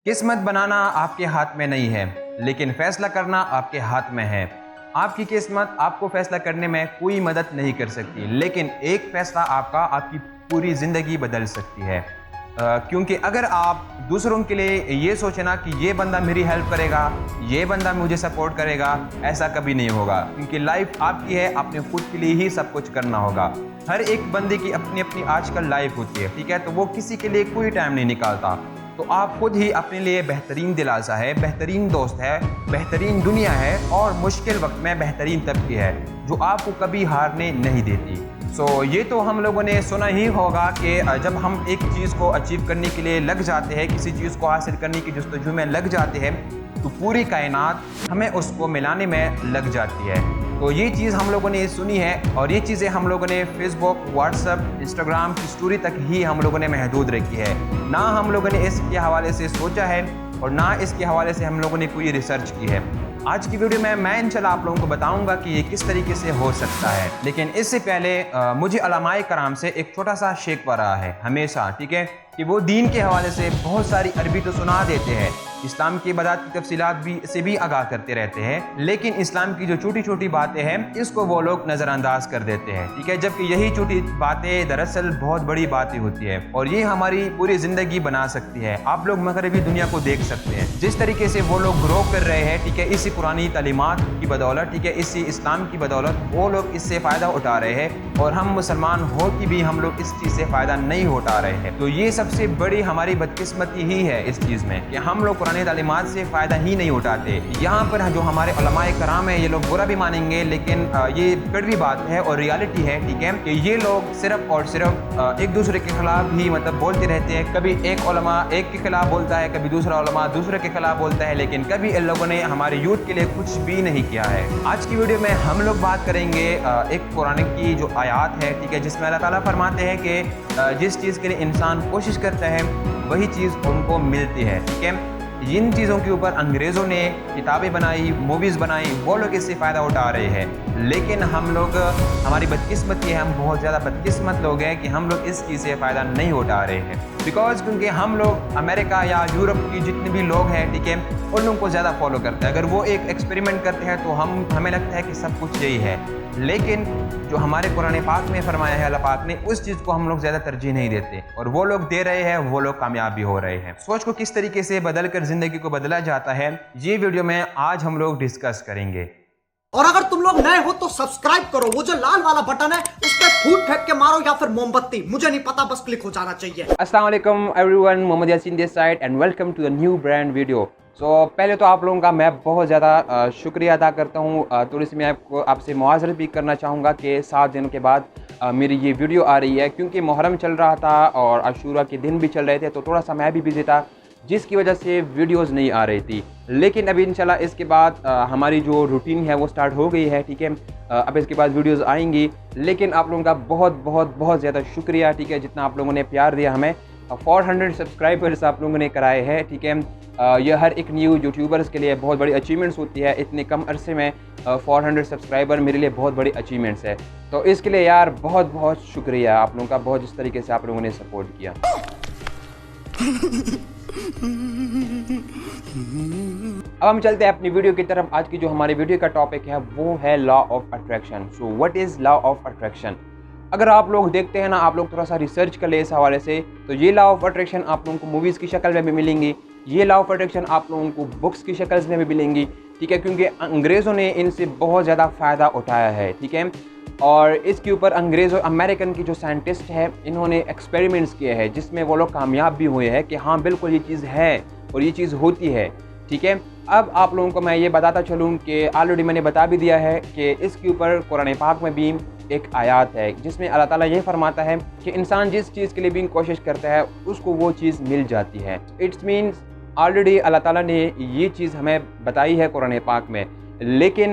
किस्मत बनाना आपके हाथ में नहीं है, लेकिन फैसला करना आपके हाथ में है। आपकी किस्मत आपको फैसला करने में कोई मदद नहीं कर सकती, लेकिन एक फैसला आपकी पूरी ज़िंदगी बदल सकती है। क्योंकि अगर आप दूसरों के लिए ये सोचना कि ये बंदा मेरी हेल्प करेगा, ये बंदा मुझे सपोर्ट करेगा, ऐसा कभी नहीं होगा। क्योंकि लाइफ आपकी है, आपने खुद के लिए ही सब कुछ करना होगा। हर एक बंदे की अपनी अपनी आजकल लाइफ होती है, ठीक है? तो वो किसी के लिए कोई टाइम नहीं निकालता। तो आप खुद ही अपने लिए बेहतरीन दिलासा है, बेहतरीन दोस्त है, बेहतरीन दुनिया है और मुश्किल वक्त में बेहतरीन तबकी है जो आपको कभी हारने नहीं देती। ये तो हम लोगों ने सुना ही होगा कि जब हम एक चीज़ को अचीव करने के लिए लग जाते हैं, किसी चीज़ को हासिल करने की जस्तजू में लग जाते हैं, तो पूरी कायनात हमें उसको मिलाने में लग जाती है। तो ये चीज़ हम लोगों ने सुनी है और ये चीज़ें हम लोगों ने फेसबुक, व्हाट्सएप, इंस्टाग्राम की स्टोरी तक ही हम लोगों ने महदूद रखी है। ना हम लोगों ने इसके हवाले से सोचा है और ना इसके हवाले से हम लोगों ने कोई रिसर्च की है। आज की वीडियो में मैं इंशाल्लाह आप लोगों को बताऊंगा कि ये किस तरीके से हो सकता है। लेकिन इससे पहले मुझे उलमाए कराम से एक छोटा सा शिकवा रहा है हमेशा, ठीक है, कि वो दीन के हवाले से बहुत सारी अरबी तो सुना देते हैं, इस्लाम की इबादत की तफसीलात भी आगाह करते रहते हैं, लेकिन इस्लाम की जो छोटी छोटी बातें हैं इसको वो लोग नज़रअंदाज कर देते हैं, ठीक है। जबकि यही छोटी बातें दरअसल बहुत बड़ी बातें होती है और ये हमारी पूरी ज़िंदगी बना सकती है। आप लोग मगरबी दुनिया को देख सकते हैं, जिस तरीके से वो लोग ग्रो कर रहे हैं, ठीक है, इसी पुरानी तालीमात की बदौलत, ठीक है, इसी इस्लाम की बदौलत वो लोग इससे फ़ायदा उठा रहे हैं और हम मुसलमान हो कि भी हम लोग इस चीज़ से फ़ायदा नहीं उठा रहे हैं। तो ये सबसे बड़ी हमारी बदकिस्मती ही है इस चीज़ में कि हम लोग पुरानी तालीमात से फ़ायदा ही नहीं उठाते। यहाँ पर जो हमारे उलमाए कराम है, ये लोग बुरा भी मानेंगे, लेकिन ये कड़वी बात है और रियलिटी है, ठीक है, कि ये लोग सिर्फ और सिर्फ एक दूसरे के खिलाफ ही मतलब बोलते रहते हैं। कभी एक उलमा एक के खिलाफ बोलता है, कभी दूसरा उलमा दूसरे के खिलाफ बोलता है, लेकिन कभी इन लोगों ने हमारे यूथ के लिए कुछ भी नहीं किया है। आज की वीडियो में हम लोग बात करेंगे एक कुरान की जो आयात है, ठीक है, जिसमें अल्लाह ताला फरमाते हैं कि जिस चीज़ के लिए इंसान कोशिश करता है वही चीज़ उनको मिलती है, ठीक है। जिन चीज़ों के ऊपर अंग्रेज़ों ने किताबें बनाई, मूवीज़ बनाई, वो लोग इससे फ़ायदा उठा रहे हैं, लेकिन हम लोग, हमारी बदकिस्मती है, हम बहुत ज़्यादा बदकिस्मत लोग हैं कि हम लोग इस चीज़ से फ़ायदा नहीं उठा रहे हैं। क्योंकि हम लोग अमेरिका या यूरोप की जितने भी लोग हैं, ठीक है, उन लोगों को ज़्यादा फॉलो करते हैं। अगर वो एक एक्सपेरिमेंट करते हैं तो हमें लगता है कि सब कुछ यही है, लेकिन जो हमारे कुरान पाक में फरमाया है अल्लाह पाक ने, उस चीज़ को हम लोग ज़्यादा तरजीह नहीं देते और वो लोग दे रहे हैं, वो लोग कामयाब भी हो रहे हैं। सोच को किस तरीके से बदल कर ज़िंदगी को बदला जाता है, ये वीडियो में आज हम लोग डिस्कस करेंगे। और अगर तुम लोग नए हो तो सब्सक्राइब करो, वो जो लाल वाला बटन है उस पर फूट फेंक के मारो या फिर मोमबत्ती, मुझे नहीं पता, बस क्लिक हो जाना चाहिए। अस्सलाम वालेकुम everyone, Mohammad Yaseen this side and welcome to the new brand video. पहले तो आप लोगों का मैं बहुत ज़्यादा शुक्रिया अदा करता हूँ। थोड़ी सी मैं आपसे मुआज़रत भी करना चाहूँगा कि 7 दिनों के बाद मेरी ये वीडियो आ रही है, क्योंकि मुहर्रम चल रहा था और आशूरा के दिन भी चल रहे थे, तो थोड़ा सा मैं भी बिजी था, जिसकी वजह से वीडियोस नहीं आ रही थी। लेकिन अभी इंशाल्लाह इसके बाद हमारी जो रूटीन है वो स्टार्ट हो गई है, ठीक है। अब इसके बाद वीडियोस आएंगी, लेकिन आप लोगों का बहुत बहुत बहुत ज़्यादा शुक्रिया, ठीक है, जितना आप लोगों ने प्यार दिया हमें। 400 सब्सक्राइबर्स आप लोगों ने कराए हैं, ठीक है। यह हर एक न्यू यूट्यूबर्स के लिए बहुत बड़ी अचीवमेंट्स होती है। इतने कम अरसे में 400 सब्सक्राइबर मेरे लिए बहुत बड़ी अचीवमेंट्स है, तो इसके लिए यार बहुत बहुत शुक्रिया आप लोगों का, बहुत जिस तरीके से आप लोगों ने सपोर्ट किया। अब हम चलते हैं अपनी वीडियो की तरफ। आज की जो हमारी वीडियो का टॉपिक है वो है law of attraction. So what is law of attraction? अगर आप लोग देखते हैं ना, आप लोग थोड़ा सा रिसर्च कर ले इस हवाले से, तो ये लॉ ऑफ अट्रैक्शन आप लोगों को मूवीज़ की शक्ल में भी मिलेंगी, ये लॉ ऑफ अट्रैक्शन आप लोगों को बुक्स की शक्ल में भी मिलेंगी, ठीक है, क्योंकि अंग्रेज़ों ने इनसे बहुत ज़्यादा फ़ायदा उठाया है, ठीक है। और इसके ऊपर अंग्रेज़ अमेरिकन की जो साइंटिस्ट है, इन्होंने एक्सपेरिमेंट्स किए हैं जिसमें वो लोग कामयाब भी हुए हैं कि हाँ बिल्कुल ये चीज़ है और ये चीज़ होती है, ठीक है। अब आप लोगों को मैं ये बताता चलूँ कि ऑलरेडी मैंने बता भी दिया है कि इसके ऊपर कुरान पाक में भी एक आयत है जिसमें अल्लाह ताला ये फरमाता है कि इंसान जिस चीज़ के लिए भी कोशिश करता है उसको वो चीज़ मिल जाती है। इट्स मीन्स ऑलरेडी अल्लाह ताला ने ये चीज़ हमें बताई है कुरान पाक में, लेकिन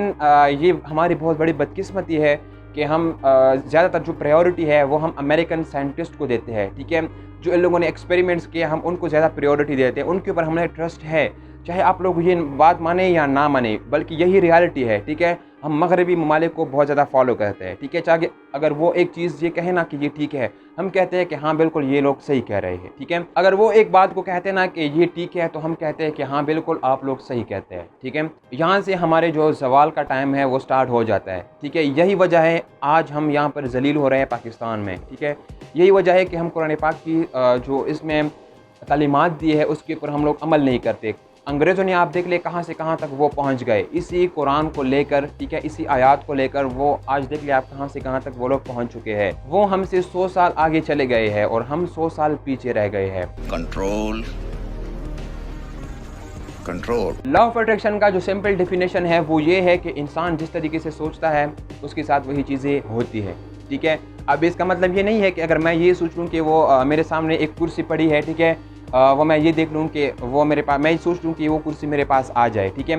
ये हमारी बहुत बड़ी बदकिस्मती है कि हम ज़्यादातर जो प्रायोरिटी है वो हम अमेरिकन साइंटिस्ट को देते हैं, ठीक है। जो इन लोगों ने एक्सपेरिमेंट्स किए हम उनको ज़्यादा प्रायोरिटी देते हैं, उनके ऊपर हमें ट्रस्ट है, चाहे आप लोग ये बात माने या ना माने, बल्कि यही रियलिटी है, ठीक है। हम मगरबी ममालिक को बहुत ज़्यादा फॉलो करते हैं, ठीक है। चाहे अगर वो एक चीज़ ये कहे ना कि ये ठीक है, हम कहते हैं कि हाँ बिल्कुल ये लोग सही कह रहे हैं, ठीक है। अगर वो एक बात को कहते हैं ना कि ये ठीक है, तो हम कहते हैं कि हाँ बिल्कुल आप लोग सही कहते हैं, ठीक है। यहाँ से हमारे जो ज़वाल का टाइम है वो स्टार्ट हो जाता है, ठीक है। यही वजह है आज हम यहाँ पर जलील हो रहे हैं पाकिस्तान में, ठीक है। यही वजह है कि हम कुरान पाक की जो इसमें तालीमात दी है उसके ऊपर हम लोग अमल नहीं करते। अंग्रेज़ों ने आप देख ले कहाँ से कहाँ तक वो पहुँच गए इसी कुरान को लेकर, ठीक है, इसी आयत को लेकर। वो आज देख ले आप कहाँ से कहाँ तक वो लोग पहुँच चुके हैं। वो हमसे 100 साल आगे चले गए हैं और हम 100 साल पीछे रह गए हैं। Control control. Law of attraction का जो सिंपल डेफिनेशन है वो ये है कि इंसान जिस तरीके से सोचता है उसके साथ वही चीज़ें होती है, ठीक है। अब इसका मतलब ये नहीं है कि अगर मैं ये सोच लूँ कि वो मेरे सामने एक कुर्सी पड़ी है, ठीक है, वो मैं ये देख लूँ कि वो मेरे पास, मैं सोच लूँ कि वो कुर्सी मेरे पास आ जाए, ठीक है,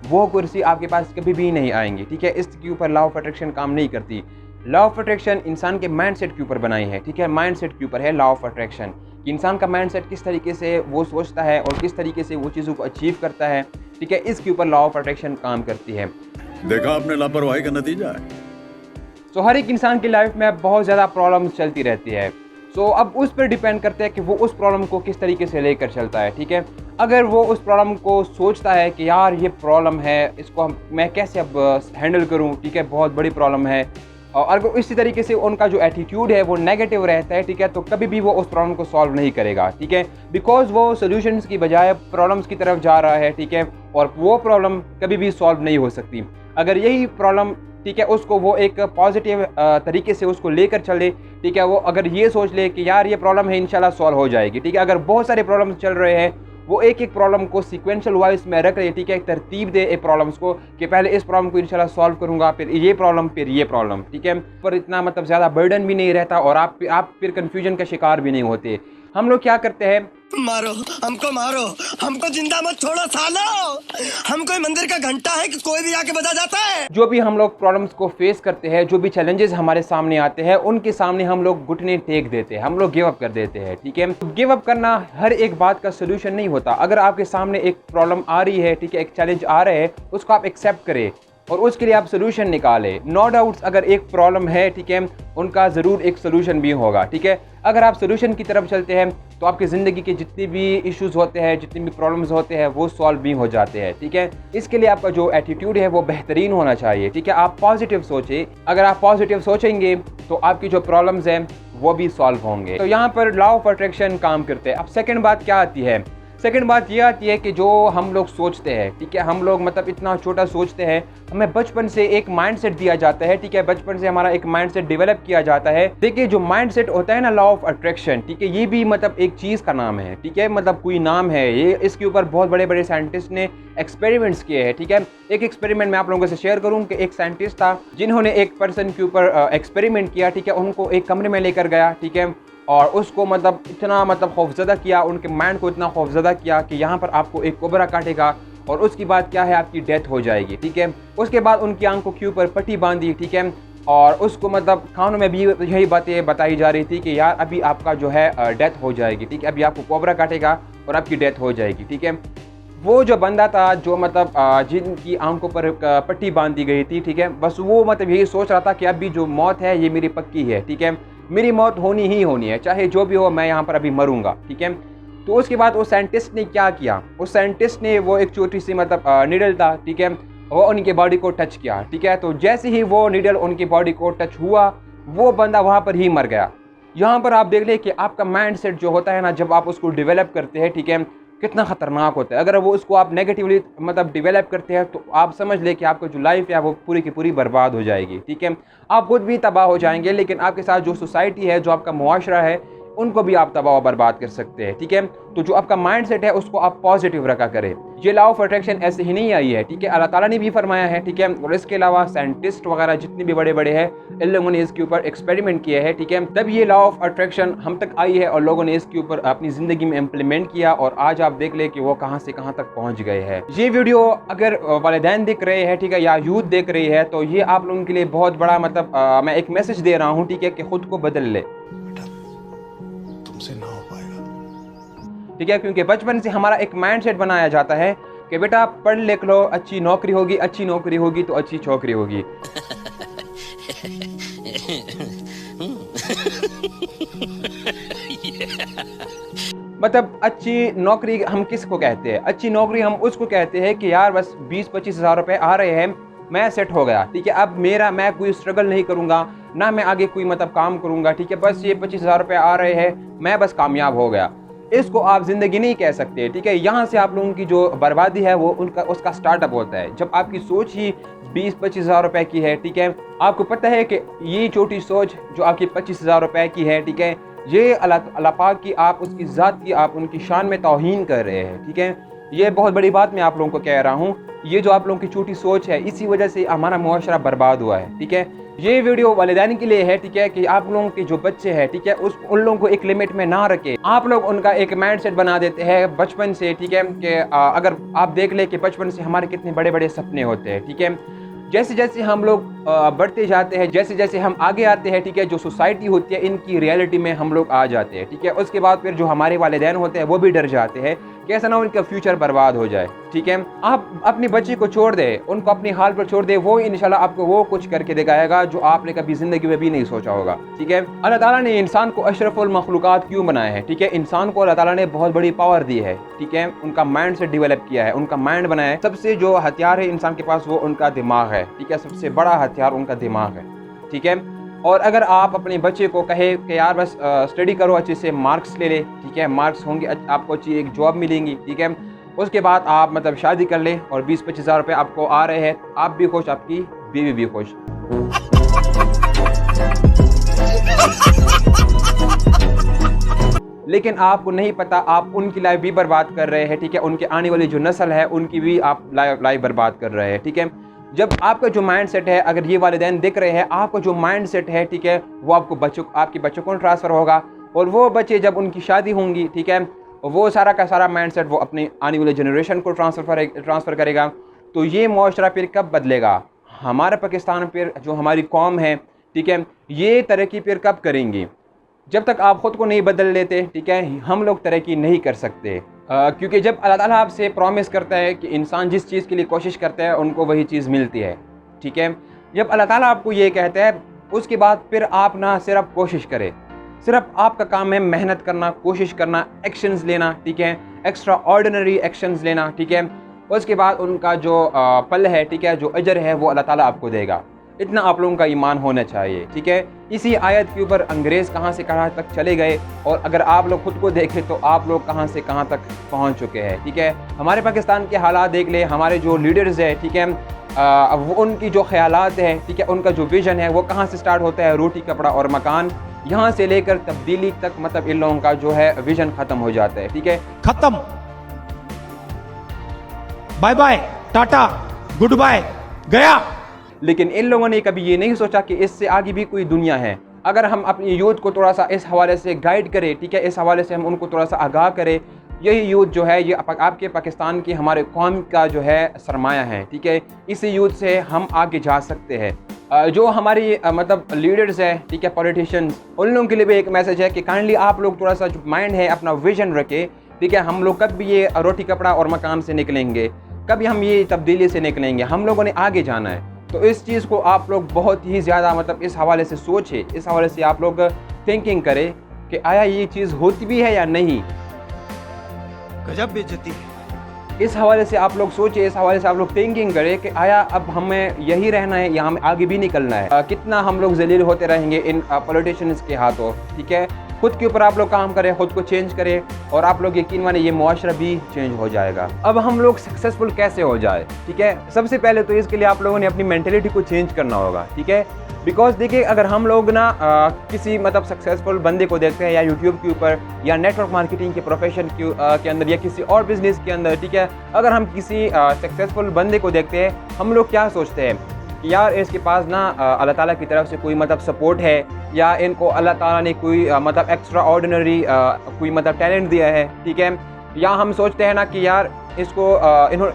वो कुर्सी आपके पास कभी भी नहीं आएंगी, ठीक है। इसके ऊपर लॉ ऑफ अट्रैक्शन काम नहीं करती। लॉ ऑफ अट्रैक्शन इंसान के माइंडसेट के ऊपर बनाई है, ठीक है। माइंडसेट के ऊपर है लॉ ऑफ अट्रैक्शन कि इंसान का माइंडसेट किस तरीके से वो सोचता है और किस तरीके से वो चीज़ों को अचीव करता है, ठीक है। इसके ऊपर लॉ ऑफ अट्रैक्शन काम करती है। देखा आपने लापरवाही का नतीजा है। तो हर एक इंसान की लाइफ में बहुत ज़्यादा प्रॉब्लम चलती रहती है। सो अब उस पर डिपेंड करते हैं कि वो उस प्रॉब्लम को किस तरीके से लेकर चलता है, ठीक है। अगर वो उस प्रॉब्लम को सोचता है कि यार ये प्रॉब्लम है, इसको मैं कैसे अब हैंडल करूं, ठीक है, बहुत बड़ी प्रॉब्लम है, और अगर इसी तरीके से उनका जो एटीट्यूड है वो नेगेटिव रहता है, ठीक है, तो कभी भी वो उस प्रॉब्लम को सॉल्व नहीं करेगा, ठीक है। बिकॉज वो सोल्यूशंस की बजाय प्रॉब्लम्स की तरफ जा रहा है, ठीक है, और वो प्रॉब्लम कभी भी सॉल्व नहीं हो सकती। अगर यही प्रॉब्लम, ठीक है, उसको वो एक पॉजिटिव तरीके से उसको लेकर चले, ठीक है, वो अगर ये सोच ले कि यार ये प्रॉब्लम है इंशाल्लाह सॉल्व हो जाएगी, ठीक है। अगर बहुत सारे प्रॉब्लम्स चल रहे हैं, वो एक एक प्रॉब्लम को सीक्वेंशियल वाइज में रख रहे, ठीक है, एक तरतीब दे एक प्रॉब्लम्स को कि पहले इस प्रॉब्लम को इंशाल्लाह सॉल्व करूंगा, फिर ये प्रॉब्लम, फिर ये प्रॉब्लम, ठीक है। पर इतना मतलब ज़्यादा बर्डन भी नहीं रहता और आप फिर कन्फ्यूजन का शिकार भी नहीं होते। हम लोग क्या करते हैं, मारो हमको जिंदा मत छोड़ो सालो। हम कोई मंदिर का घंटा है कि कोई भी आके बजा जाता है। जो भी हम लोग प्रॉब्लम्स को फेस करते हैं, जो भी चैलेंजेस हमारे सामने आते हैं, उनके सामने हम लोग घुटने टेक देते हैं, हम लोग गिव अप कर देते हैं, ठीक है। गिव अप करना हर एक बात का सोल्यूशन नहीं होता। अगर आपके सामने एक प्रॉब्लम आ रही है, ठीक है, एक चैलेंज आ रहा है, उसको आप एक्सेप्ट करें और उसके लिए आप सोल्यूशन निकालें। नो डाउट्स अगर एक प्रॉब्लम है, ठीक है, उनका ज़रूर एक सोल्यूशन भी होगा, ठीक है। अगर आप सोल्यूशन की तरफ चलते हैं तो आपकी ज़िंदगी के जितने भी इश्यूज़ होते हैं, जितने भी प्रॉब्लम्स होते हैं, वो सॉल्व भी हो जाते हैं, ठीक है। इसके लिए आपका जो एटीट्यूड है वो बेहतरीन होना चाहिए, ठीक है। आप पॉजिटिव सोचें। अगर आप पॉजिटिव सोचेंगे तो आपकी जो प्रॉब्लम्स हैं वो भी सॉल्व होंगे। तो यहाँ पर लॉ ऑफ अट्रैक्शन काम करते हैं। अब सेकेंड बात क्या आती है, सेकेंड बात ये आती है कि जो हम लोग सोचते हैं, ठीक है, हम लोग मतलब इतना छोटा सोचते हैं, हमें बचपन से एक माइंडसेट दिया जाता है, ठीक है, बचपन से हमारा एक माइंडसेट डेवलप किया जाता है। देखिए जो माइंडसेट होता है ना, लॉ ऑफ अट्रैक्शन, ठीक है, ये भी मतलब एक चीज़ का नाम है, ठीक है, मतलब कोई नाम है ये। इसके ऊपर बहुत बड़े बड़े साइंटिस्ट ने एक्सपेरिमेंट्स किए हैं, ठीक है। एक एक्सपेरिमेंट मैं आप लोगों से शेयर करूँ कि एक साइंटिस्ट था जिन्होंने एक पर्सन के ऊपर एक्सपेरिमेंट किया, ठीक है, उनको एक कमरे में लेकर गया, ठीक है, और उसको मतलब इतना मतलब खौफजदा किया, उनके माइंड को इतना खौफजदा किया कि यहाँ पर आपको एक कोबरा काटेगा और उसकी बाद क्या है, आपकी डेथ हो जाएगी, ठीक है। उसके बाद उनकी आंखों के ऊपर पट्टी बांधी, ठीक है, और उसको मतलब कानों में भी यही बातें बताई जा रही थी कि यार अभी आपका जो है डेथ हो जाएगी, ठीक है, अभी आपको कोबरा काटेगा और आपकी डेथ हो जाएगी, ठीक है। वो जो बंदा था जो मतलब जिनकी आंखों पर पट्टी बांधी गई थी, ठीक है, बस वो मतलब यही सोच रहा था कि अभी जो मौत है ये मेरी पक्की है, ठीक है, मेरी मौत होनी ही होनी है, चाहे जो भी हो, मैं यहाँ पर अभी मरूंगा, ठीक है। तो उसके बाद वो साइंटिस्ट ने क्या किया, उस साइंटिस्ट ने वो एक छोटी सी मतलब नीडल था, ठीक है, वो उनके बॉडी को टच किया, ठीक है। तो जैसे ही वो नीडल उनकी बॉडी को टच हुआ, वो बंदा वहाँ पर ही मर गया। यहाँ पर आप देख लें कि आपका माइंड सेट जो होता है ना, जब आप उसको डेवलप करते हैं, ठीक है, कितना ख़तरनाक होता है। अगर वो उसको आप नेगेटिवली मतलब डेवलप करते हैं तो आप समझ लें कि आपका जो लाइफ है वो पूरी की पूरी बर्बाद हो जाएगी, ठीक है। आप खुद भी तबाह हो जाएंगे, लेकिन आपके साथ जो सोसाइटी है, जो आपका मुआशरा है, उनको भी आप तबाह बर्बाद कर सकते हैं, ठीक है। तो जो आपका माइंड सेट है उसको आप पॉजिटिव रखा करें। ये लॉ ऑफ अट्रैक्शन ऐसे ही नहीं आई है, ठीक है, अल्लाह ताला ने भी फरमाया है, ठीक है, और इसके अलावा साइंटिस्ट वगैरह जितने भी बड़े बड़े हैं, इन लोगों ने इसके ऊपर एक्सपेरिमेंट किए हैं, ठीक है, तब ये लॉ ऑफ अट्रैक्शन हम तक आई है और लोगों ने इसके ऊपर अपनी ज़िंदगी में इम्प्लीमेंट किया और आज आप देख ले कि वो कहाँ से कहाँ तक पहुँच गए हैं। ये वीडियो अगर वालिदैन देख रहे हैं, ठीक है, या यूथ देख रही है, तो ये आप लोगों के लिए बहुत बड़ा मतलब मैं एक मैसेज दे रहा हूँ, ठीक है, कि खुद को बदल ले, तुमसे ना हो पाएगा। ठीक है, क्योंकि बचपन से हमारा एक माइंडसेट बनाया जाता है कि बेटा पढ़ लिख लो, अच्छी नौकरी होगी, अच्छी नौकरी होगी तो अच्छी छोकरी होगी। मतलब अच्छी नौकरी हम किसको कहते हैं? अच्छी नौकरी हम उसको कहते हैं कि यार बस 20-25 हज़ार रुपये आ रहे हैं, मैं सेट हो गया, ठीक है। अब मैं कोई स्ट्रगल नहीं करूँगा, ना मैं आगे कोई मतलब काम करूँगा, ठीक है। बस ये 25 हज़ार रुपये आ रहे हैं, मैं बस कामयाब हो गया। इसको आप ज़िंदगी नहीं कह सकते, ठीक है। यहाँ से आप लोगों की जो बर्बादी है वो उसका स्टार्टअप होता है, जब आपकी सोच ही 20-25 हज़ार रुपये की है, ठीक है। आपको पता है कि ये छोटी सोच जो आपकी 25 हज़ार रुपये की है, ठीक है, ये अल्लाह पाक की, आप उसकी ज़ात की, आप उनकी शान में तौहीन कर रहे हैं, ठीक है। ये बहुत बड़ी बात मैं आप लोगों को कह रहा हूँ। ये जो आप लोगों की छोटी सोच है, इसी वजह से हमारा मुआशरा बर्बाद हुआ है, ठीक है। ये वीडियो वालिदैन के लिए है, ठीक है, कि आप लोगों के जो बच्चे हैं, ठीक है, उन लोगों को एक लिमिट में ना रखें। आप लोग उनका एक माइंड सेट बना देते हैं बचपन से, ठीक है, कि अगर आप देख ले कि बचपन से हमारे कितने बड़े बड़े सपने होते हैं, ठीक है। जैसे जैसे हम लोग बढ़ते जाते हैं, जैसे जैसे हम आगे आते हैं, ठीक है, जो सोसाइटी होती है इनकी रियलिटी में हम लोग आ जाते हैं, ठीक है। उसके बाद फिर जो हमारे वालिदैन होते हैं वो भी डर जाते हैं कि ऐसा ना उनका फ्यूचर बर्बाद हो जाए, ठीक है। आप अपने बच्चे को छोड़ दें, उनको अपनी हाल पर छोड़ दें, वो इंशाल्लाह आपको वो कुछ करके दिखाएगा जो आपने कभी ज़िंदगी में भी नहीं सोचा होगा, ठीक है। अल्लाह ताला ने इंसान को अशरफुल मखलूक़ात क्यों बनाया है, ठीक है। इंसान को अल्लाह ताला ने बहुत बड़ी पावर दी है, ठीक है, उनका माइंड से डेवलप किया है, उनका माइंड बनाया है। सबसे जो हथियार है इंसान के पास वो उनका दिमाग है, ठीक है, सबसे बड़ा हथियार उनका दिमाग है, ठीक है। और अगर आप अपने बच्चे को कहे कि यार बस स्टडी करो, अच्छे से मार्क्स ले ले, ठीक है, मार्क्स होंगे, आपको अच्छी एक जॉब मिलेंगी, ठीक है, उसके बाद आप मतलब शादी कर ले और 20-25 हज़ार रुपये आपको आ रहे हैं, आप भी खुश, आपकी बीवी भी खुश। लेकिन आपको नहीं पता आप उनकी लाइफ भी बर्बाद कर रहे हैं, ठीक है, उनके आने वाली जो नस्ल है उनकी भी आप लाइफ बर्बाद कर रहे हैं, ठीक है। जब आपका जो माइंड सेट है, अगर ये वालिदैन देख रहे हैं, आपका जो माइंड सेट है, ठीक है, वो आपके बच्चों को ट्रांसफ़र होगा, और वो बच्चे जब उनकी शादी होंगी, ठीक है, वो सारा का सारा माइंड सेट वो अपने आने वाले जनरेशन को ट्रांसफ़र करेगा। तो ये मुआशरा फिर कब बदलेगा? हमारा पाकिस्तान फिर जो हमारी कौम है, ठीक है, ये तरक्की फिर कब करेंगी? जब तक आप ख़ुद को नहीं बदल लेते, ठीक है, हम लोग तरक्की नहीं कर सकते। क्योंकि जब अल्लाह ताला आपसे प्रॉमिस करता है कि इंसान जिस चीज़ के लिए कोशिश करता है उनको वही चीज़ मिलती है, ठीक है। जब अल्लाह ताला आपको ये कहता है, उसके बाद फिर आप ना सिर्फ कोशिश करें, सिर्फ आपका काम है मेहनत करना, कोशिश करना, एक्शंस लेना, ठीक है, एक्स्ट्रा ऑर्डिनरी एक्शंस लेना, ठीक है। उसके बाद उनका जो पल है, ठीक है, जो अजर है वो अल्लाह ताला आपको देगा। इतना आप लोगों का ईमान होना चाहिए, ठीक है। इसी आयत के ऊपर अंग्रेज़ कहाँ से कहाँ तक चले गए, और अगर आप लोग खुद को देखें तो आप लोग कहाँ से कहाँ तक पहुँच चुके हैं, ठीक है। हमारे पाकिस्तान के हालात देख ले, हमारे जो लीडर्स हैं, ठीक है, वो उनकी जो ख्यालात हैं, ठीक है, उनका जो विज़न है वो कहाँ से स्टार्ट होता है? रोटी कपड़ा और मकान, यहाँ से लेकर तब्दीली तक, मतलब इन लोगों का जो है विज़न ख़त्म हो जाता है, ठीक है। खत्म, बाय बाय, टाटा, गुड बाय, गया। लेकिन इन लोगों ने कभी ये नहीं सोचा कि इससे आगे भी कोई दुनिया है। अगर हम अपनी यूथ को थोड़ा सा इस हवाले से गाइड करें, ठीक है, इस हवाले से हम उनको थोड़ा सा आगाह करें, यही यूथ जो है ये आपके पाकिस्तान की हमारे कौम का जो है सरमाया है, ठीक है। इसी यूथ से हम आगे जा सकते हैं। जो हमारी मतलब लीडर्स है, ठीक है, पॉलिटिशियंस, उन लोगों के लिए भी एक मैसेज है कि काइंडली आप लोग थोड़ा सा जो माइंड है अपना विजन रखें, ठीक है। हम लोग कब भी ये रोटी कपड़ा और मकान से निकलेंगे, कभी हम ये तब्दीली से निकलेंगे, हम लोगों ने आगे जाना है। तो इस चीज़ को आप लोग बहुत ही ज़्यादा मतलब इस हवाले से सोचें, इस हवाले से आप लोग थिंकिंग करें कि आया ये चीज़ होती भी है या नहीं। गजब बेइज्जती है। इस हवाले से आप लोग सोचें, इस हवाले से आप लोग थिंकिंग करें कि आया अब हमें यही रहना है या हमें आगे भी निकलना है। कितना हम लोग जलील होते रहेंगे इन पॉलिटिशियंस के हाथों, ठीक है। खुद के ऊपर आप लोग काम करें, खुद को चेंज करें, और आप लोग यकीन माने ये मुआशरा भी चेंज हो जाएगा। अब हम लोग सक्सेसफुल कैसे हो जाए, ठीक है। सबसे पहले तो इसके लिए आप लोगों ने अपनी मेंटेलिटी को चेंज करना होगा, ठीक है। बिकॉज देखिए, अगर हम लोग ना किसी मतलब सक्सेसफुल बंदे को देखते हैं या यूट्यूब के ऊपर या नेटवर्क मार्केटिंग के प्रोफेशन के अंदर या किसी और बिजनेस के अंदर, ठीक है, अगर हम किसी सक्सेसफुल बंदे को देखते हैं, हम लोग क्या सोचते हैं कि यार इसके पास ना अल्लाह ताला की तरफ से कोई मतलब सपोर्ट है, या इनको अल्लाह ताला ने कोई मतलब एक्स्ट्रा ऑर्डिनरी कोई मतलब टैलेंट दिया है, ठीक है। या हम सोचते हैं ना कि यार इसको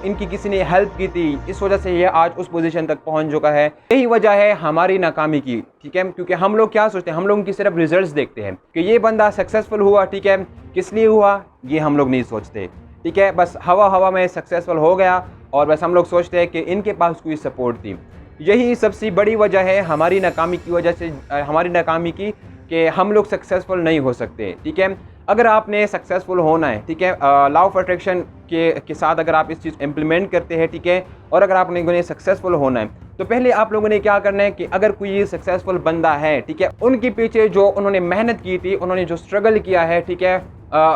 इनकी किसी ने हेल्प की थी, इस वजह से ये आज उस पोजीशन तक पहुंच चुका है। यही वजह है हमारी नाकामी की, ठीक है। क्योंकि हम लोग क्या सोचते हैं, हम लोगों की सिर्फ रिजल्ट्स देखते हैं कि ये बंदा सक्सेसफुल हुआ, ठीक है, किस लिए हुआ ये हम लोग नहीं सोचते। ठीक है, बस हवा हवा में सक्सेसफुल हो गया और बस हम लोग सोचते हैं कि इनके पास कोई सपोर्ट थी। यही सबसे बड़ी वजह है हमारी नाकामी की वजह से, हमारी नाकामी की, कि हम लोग सक्सेसफुल नहीं हो सकते। ठीक है, अगर आपने सक्सेसफुल होना है, ठीक है, लॉ ऑफ अट्रैक्शन के साथ अगर आप इस चीज़ इम्प्लीमेंट करते हैं, ठीक है, और अगर आप लोगों ने सक्सेसफुल होना है तो पहले आप लोगों ने क्या करना है कि अगर कोई सक्सेसफुल बंदा है, ठीक है, उनके पीछे जो उन्होंने मेहनत की थी, उन्होंने जो स्ट्रगल किया है, ठीक है,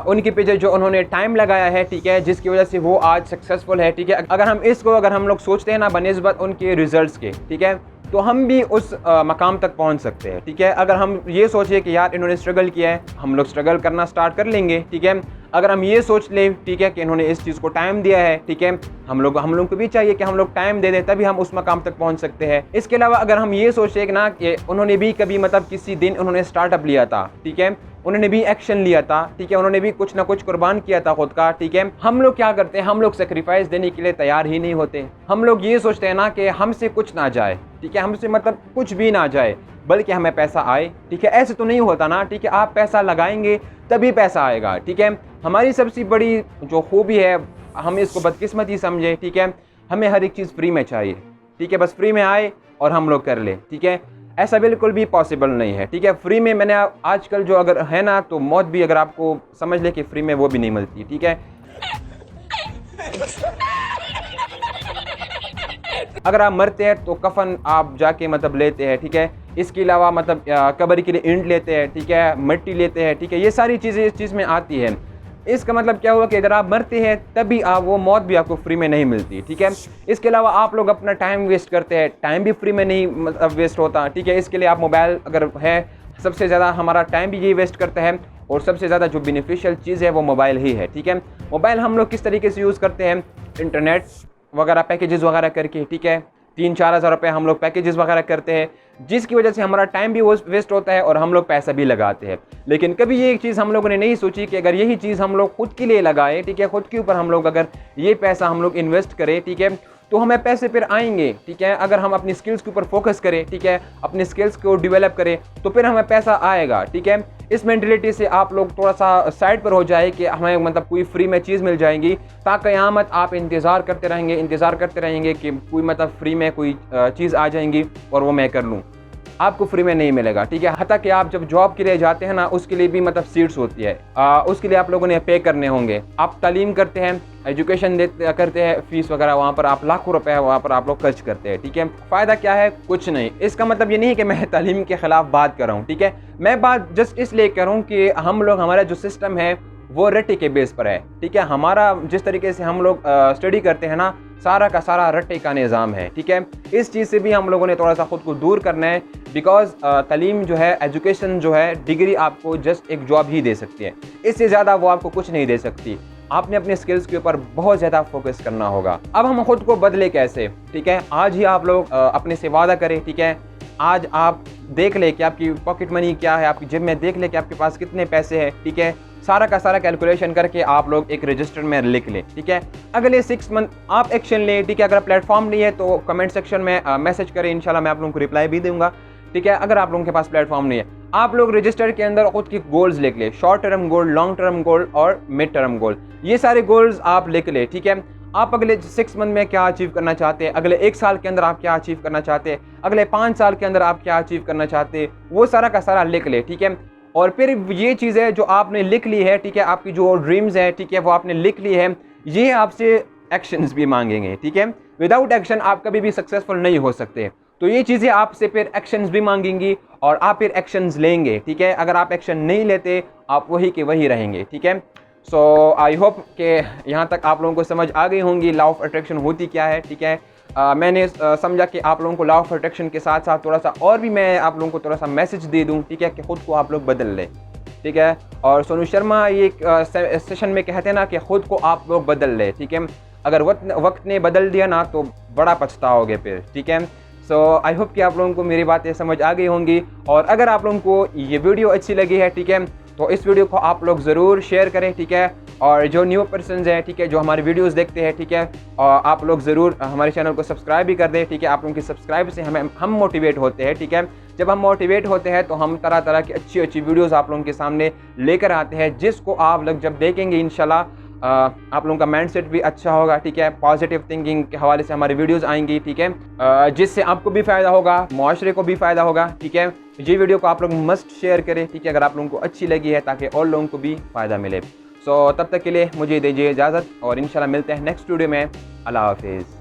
उनके पीछे जो उन्होंने टाइम लगाया है, ठीक है, जिसकी वजह से वो आज सक्सेसफुल है, ठीक है, अगर हम लोग सोचते हैं ना बनिस्बत उनके रिजल्ट्स के, ठीक है, तो हम भी उस मकाम तक पहुंच सकते हैं। ठीक है, अगर हम ये सोचें कि यार इन्होंने स्ट्रगल किया है, हम लोग स्ट्रगल करना स्टार्ट कर लेंगे। ठीक है, अगर हम ये सोच लें, ठीक है, कि इन्होंने इस चीज़ को टाइम दिया है, ठीक है, हम लोग को भी चाहिए कि हम लोग टाइम दे दें, तभी हम उस मकाम तक पहुंच सकते हैं। इसके अलावा अगर हम ये सोचें कि ना कि उन्होंने भी कभी मतलब किसी दिन उन्होंने स्टार्टअप लिया था, ठीक है, उन्होंने भी एक्शन लिया था, ठीक है, उन्होंने भी कुछ ना कुछ कुर्बान किया था खुद का, ठीक है, हम लोग क्या करते हैं, हम लोग सेक्रीफाइस देने के लिए तैयार ही नहीं होते। हम लोग ये सोचते हैं ना कि हमसे कुछ ना जाए, ठीक है, हमसे मतलब कुछ भी ना जाए, बल्कि हमें पैसा आए। ठीक है, ऐसे तो नहीं होता ना। ठीक है, आप पैसा लगाएंगे तभी पैसा आएगा। ठीक है, हमारी सबसे बड़ी जो खूबी है, हम इसको बदकिस्मती समझे, ठीक है, हमें हर एक चीज़ फ्री में चाहिए। ठीक है, बस फ्री में आए और हम लोग कर ले। ठीक है, ऐसा बिल्कुल भी पॉसिबल नहीं है। ठीक है, फ्री में मैंने आजकल जो अगर है ना, तो मौत भी अगर आपको समझ ले कि फ्री में वो भी नहीं मिलती। ठीक है, अगर आप मरते हैं तो कफन आप जाके मतलब लेते हैं। ठीक है, इसके अलावा मतलब कब्र के लिए ईंट लेते हैं, ठीक है, मिट्टी लेते हैं। ठीक है, ये सारी चीज़ें इस चीज़ में आती है। इसका मतलब क्या हुआ कि अगर आप मरते हैं तभी आप वो मौत भी आपको फ्री में नहीं मिलती। ठीक है, इसके अलावा आप लोग अपना टाइम वेस्ट करते हैं, टाइम भी फ्री में नहीं मतलब वेस्ट होता। ठीक है, इसके लिए आप मोबाइल अगर है, सबसे ज़्यादा हमारा टाइम भी यही वेस्ट करता है और सबसे ज़्यादा जो बेनिफिशियल चीज़ है वो मोबाइल ही है। ठीक है, मोबाइल हम लोग किस तरीके से यूज़ करते हैं, इंटरनेट वगैरह पैकेजेस वगैरह करके। ठीक है, 3-4 हज़ार रुपये हम लोग पैकेजेस वगैरह करते हैं, जिसकी वजह से हमारा टाइम भी वेस्ट होता है और हम लोग पैसा भी लगाते हैं। लेकिन कभी ये एक चीज़ हम लोगों ने नहीं सोची कि अगर यही चीज़ हम लोग खुद के लिए लगाए, ठीक है, खुद के ऊपर हम लोग अगर ये पैसा हम लोग इन्वेस्ट करें, ठीक है, तो हमें पैसे फिर आएंगे। ठीक है, अगर हम अपनी स्किल्स के ऊपर फोकस करें, ठीक है, अपनी स्किल्स को डेवलप करें, तो फिर हमें पैसा आएगा। ठीक है, इस मेंटलिटी से आप लोग थोड़ा सा साइड पर हो जाए कि हमें मतलब कोई फ्री में चीज़ मिल जाएगी, ताकि क़यामत आप इंतज़ार करते रहेंगे कि कोई मतलब फ्री में कोई चीज़ आ जाएंगी और वो मैं कर लूँ। आपको फ्री में नहीं मिलेगा। ठीक है, हत्ता कि आप जब जॉब के लिए जाते हैं ना, उसके लिए भी मतलब सीट्स होती है, उसके लिए आप लोगों ने पे करने होंगे। आप तालीम करते हैं, एजुकेशन करते हैं, फीस वगैरह वहाँ पर आप लाखों रुपए वहाँ पर आप लोग खर्च करते हैं। ठीक है, फ़ायदा क्या है, कुछ नहीं। इसका मतलब ये नहीं है कि मैं तालीम के ख़िलाफ़ बात कर रहा हूँ। ठीक है, मैं बात जस्ट इसलिए कर रहा हूँ कि हम लोग, हमारा जो सिस्टम है वो रट्टे के बेस पर है। ठीक है, हमारा जिस तरीके से हम लोग स्टडी करते हैं ना, सारा का सारा रट्टे का निज़ाम है। ठीक है, इस चीज़ से भी हम लोगों ने थोड़ा सा ख़ुद को दूर करना है, बिकॉज तालीम जो है, एजुकेशन जो है, डिग्री आपको जस्ट एक जॉब ही दे सकती है, इससे ज़्यादा वो आपको कुछ नहीं दे सकती। आपने अपने स्किल्स के ऊपर बहुत ज़्यादा फोकस करना होगा। अब हम खुद को बदले कैसे? ठीक है, आज ही आप लोग अपने से वादा करें। ठीक है, आज आप देख ले कि आपकी पॉकेट मनी क्या है, आपकी जेब में देख ले कि आपके पास कितने पैसे हैं। ठीक है, सारा का सारा कैलकुलेशन करके आप लोग एक रजिस्टर में लिख लें। ठीक है, अगले 6 मंथ आप एक्शन लें। ठीक है, अगर प्लेटफॉर्म नहीं है तो कमेंट सेक्शन में मैसेज करें, इंशाल्लाह मैं आप लोगों को रिप्लाई भी दूंगा। ठीक है, अगर आप लोगों के पास प्लेटफॉर्म नहीं है, आप लोग रजिस्टर के अंदर खुद की गोल्स लिख ले, short term goal, long term goal और मिड टर्म गोल, ये सारे गोल्स आप लिख ले। ठीक है, आप अगले 6 मंथ में क्या अचीव करना चाहते हैं, अगले 1 साल के अंदर आप क्या अचीव करना चाहते हैं, अगले 5 साल के अंदर आप क्या अचीव करना चाहते हैं, वो सारा का सारा लिख ले। ठीक है, और फिर ये चीज़ें जो आपने लिख ली है, ठीक है, आपकी जो ड्रीम्स है, ठीक है, वो आपने लिख ली है, ये आपसे एक्शंस भी मांगेंगे। ठीक है, विदाउट एक्शन आप कभी भी सक्सेसफुल नहीं हो सकते, तो ये चीज़ें आपसे फिर एक्शंस भी मांगेंगी और आप फिर एक्शंस लेंगे। ठीक है, अगर आप एक्शन नहीं लेते आप वही के वही रहेंगे। ठीक है, सो आई होप कि यहाँ तक आप लोगों को समझ आ गई होंगी लॉ ऑफ अट्रैक्शन होती क्या है। ठीक है, मैंने समझा कि आप लोगों को लॉ ऑफ अट्रैक्शन के साथ साथ थोड़ा सा और भी मैं आप लोगों को थोड़ा सा मैसेज दे दूं। ठीक है, कि ख़ुद को आप लोग बदल लें। ठीक है, और सोनू शर्मा ये सेशन में कहते हैं ना कि ख़ुद को आप लोग बदल लें। ठीक है, अगर वक्त ने बदल दिया ना तो बड़ा पछताओगे फिर। ठीक है, सो आई होप कि आप लोगों को मेरी बातें समझ आ गई होंगी, और अगर आप लोगों को ये वीडियो अच्छी लगी है, ठीक है, तो इस वीडियो को आप लोग ज़रूर शेयर करें। ठीक है, और जो न्यू पर्सन्स हैं, ठीक है, जो हमारे वीडियोस देखते हैं, ठीक है, और आप लोग ज़रूर हमारे चैनल को सब्सक्राइब भी कर दें। ठीक है, आप लोगों की सब्सक्राइब से हम मोटिवेट होते हैं। ठीक है, जब हम मोटिवेट होते हैं तो हम तरह तरह की अच्छी अच्छी वीडियोस आप लोगों के सामने लेकर आते हैं, जिसको आप लोग जब देखेंगे इंशाल्लाह आप लोगों का माइंड सेट भी अच्छा होगा, ठीक है। पॉजिटिव थिंकिंग के हवाले से हमारी वीडियोज़ आएंगी, ठीक है, जिससे आपको भी फ़ायदा होगा, माशरे को भी फ़ायदा होगा, ठीक है। ये वीडियो को आप लोग मस्ट शेयर करें, ठीक है, अगर आप लोगों को अच्छी लगी है, ताकि और लोगों को भी फ़ायदा मिले। सो तब तक के लिए मुझे दीजिए इजाज़त और इंशाल्लाह मिलते हैं नेक्स्ट वीडियो में। अल्लाह हाफिज़।